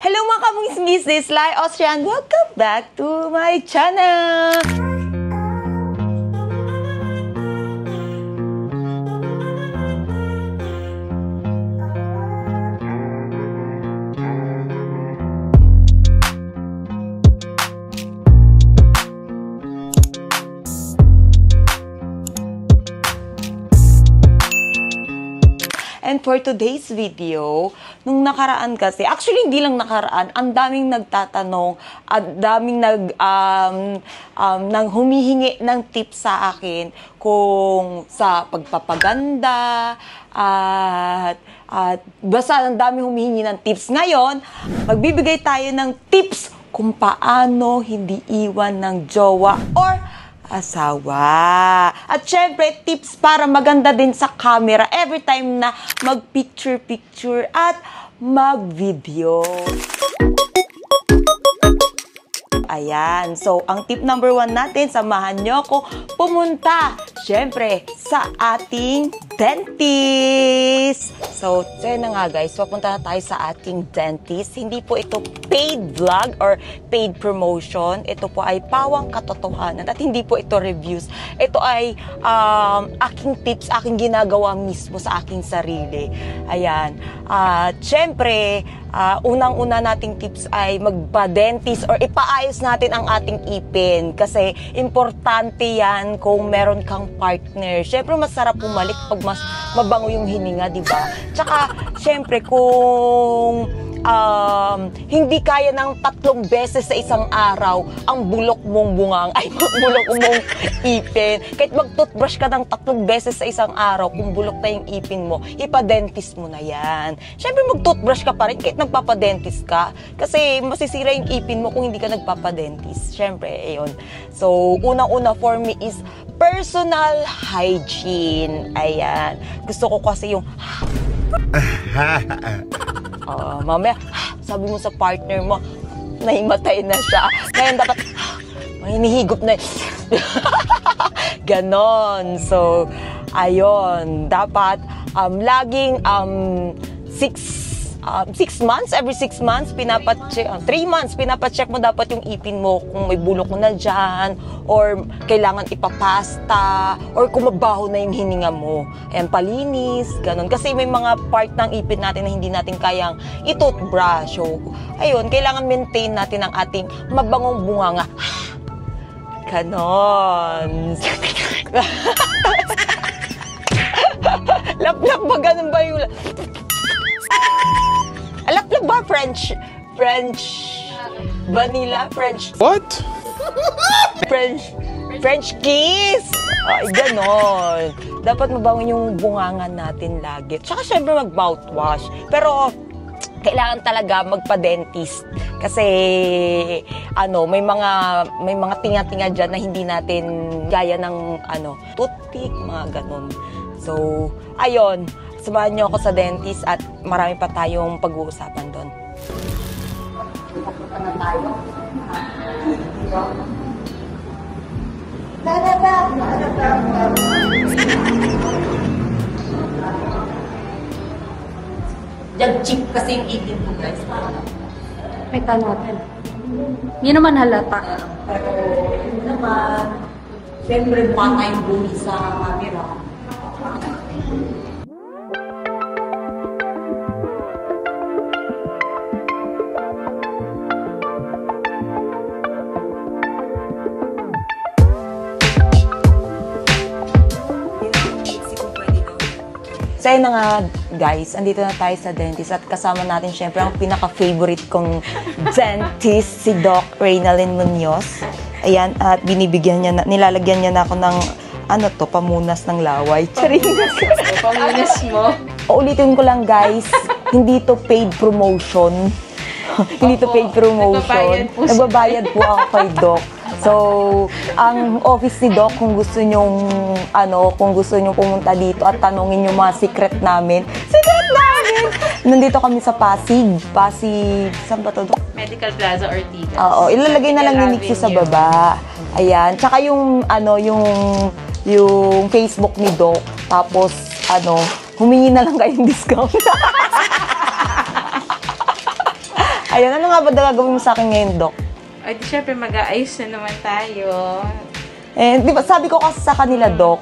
Hello mga kamungis-ngis, this is Lai Austrian. Welcome back to my channel! And for today's video, nung nakaraan kasi, actually hindi lang nakaraan, ang daming nagtatanong at daming nang humihingi ng tips sa akin kung sa pagpapaganda at basta ang daming humihingi ng tips. Ngayon, magbibigay tayo ng tips kung paano hindi iwan ng jowa or asawa. At syempre, tips para maganda din sa camera every time na mag-picture-picture at mag-video. Ayan. So, ang tip number 1 natin, samahan nyo ako pumunta, syempre, sa ating dentist. So, yun na nga guys, papunta na tayo sa ating dentist. Hindi po ito paid vlog or paid promotion. Ito po ay pawang katotohanan at hindi po ito reviews. Ito ay aking tips, aking ginagawa mismo sa aking sarili. Ayan. Syempre, unang-una nating tips ay magpa-dentist or ipaayos natin ang ating ipin kasi importante yan kung meron kang partner. Syempre, masarap bumalik pag mas mabango yung hininga, di ba? Tsaka, syempre, kung hindi kaya ng 3 beses sa isang araw ang bulok mong bulok mong ipin. Kahit mag-toothbrush ka ng 3 beses sa isang araw, kung bulok na yung ipin mo, ipa-dentist mo na yan. Siyempre, mag-toothbrush ka pa rin kahit nagpapadentist ka. Kasi masisira yung ipin mo kung hindi ka nagpapadentist. Siyempre, ayun. So, unang-una for me is personal hygiene. Ayan. Gusto ko kasi yung mamaya, sabi mo sa partner mo, nahimatay na siya. Ngayon dapat, hinihigop na. Ganon. So, ayun. Dapat, laging 6 months, every 6 months, 3 months, pinapacheck mo dapat yung ipin mo kung may bulok mo na dyan, or kailangan ipapasta, or kung mabaho na yung hininga mo. Ayan, palinis, ganun. Kasi may mga part ng ipin natin na hindi natin kayang i-toothbrush. So, ayun, kailangan maintain natin ang ating mabangong bunganga. Ganon. Lap-lap ba? Ganun ba yung... Alap-lap ba? French vanilla? French... What? French kiss! Ay, ganon. Dapat mabangon yung bungangan natin lagi. Tsaka syempre mag-mouthwash. Pero, kailangan talaga magpa-dentist. Kasi, may mga tinga-tinga dyan na hindi natin gaya ng, toothpick, mga ganon. So, ayun. Samahan niyo ako sa dentist at marami pa tayong pag-uusapan doon. Papunta na tayo. Jag-chip kasi yung ipin ko, guys. May tanatin. Hindi naman halata. Pero, hindi naman. Siyempre, mukha tayong bumi sa camera. So yun na nga guys, andito na tayo sa dentist at kasama natin syempre ang pinaka-favorite kong dentist, si Doc Reynalyn Munoz. Ayan, at nilalagyan niya na ako ng pamunas ng laway. Charing. Pamunas mo. Ulitin ko lang guys, hindi to paid promotion. Hindi to paid promotion. Nagbabayad po ako kay Doc. So, ang office ni Doc, kung gusto nyong pumunta dito at tanungin yung mga secret namin. Nandito kami sa Pasig. Saan ba to, Doc? Medical Plaza Ortigas. Oo, ilalagay na lang ni Nixie sa baba. Ayan. Tsaka yung Facebook ni Doc. Tapos, humingi na lang kayong discount. Ayun, ano nga ba gagawin mo sa akin ngayon, Dok? O, di syempre mag-aayos na naman tayo. Eh, di ba, sabi ko kasi sa kanila, Dok,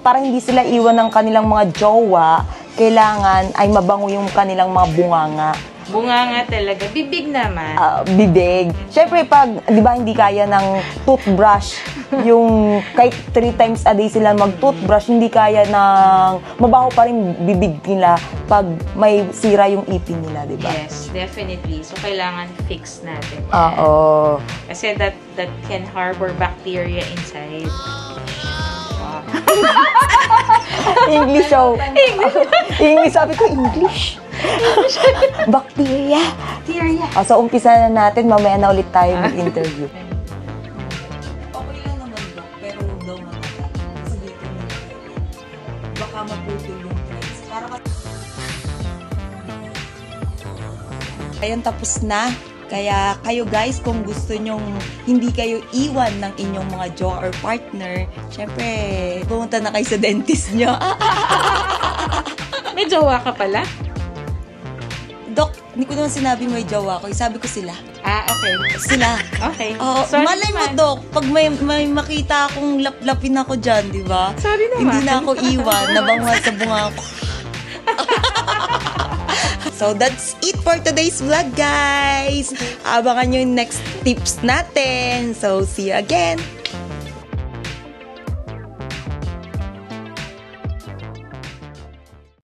para hindi sila iwan ng kanilang mga jowa, kailangan ay mabango yung kanilang mga bunganga. Bunga nga talaga. Bibig naman. Bibig. Siyempre, pag, di ba, hindi kaya ng toothbrush, yung kahit 3 times a day sila mag-toothbrush, hindi kaya ng mabaho pa rin bibig nila pag may sira yung ipin nila, di ba? Yes, definitely. So, kailangan fix natin. Oo. Kasi that can harbor bacteria inside. English show. English. Sabi ko, English. Bacteria. Bacteria. So, umpisa na natin. Mamaya na ulit tayo mag-interview. Okay lang naman, Dok. Pero daw matagal. Kasi dito na baka maputol yung threads. Ayan, tapos na. Kaya kayo guys, kung gusto nyong hindi kayo iwan ng inyong mga jowa or partner, syempre, pumunta na kayo sa dentist nyo. May jowa ka pala? Dok, hindi ko naman sinabi may jowa ko. Sabi ko sila. Okay. Sila. Okay. Oh, Sorry malay mo, naman. Dok, pag may makita akong laplapin ako dyan, di ba? Sorry naman. Hindi na ako iwan. Nabanguhan sa bunga ko. So, that's it for today's vlog, guys. Abangan nyo yung next tips natin. So, see you again.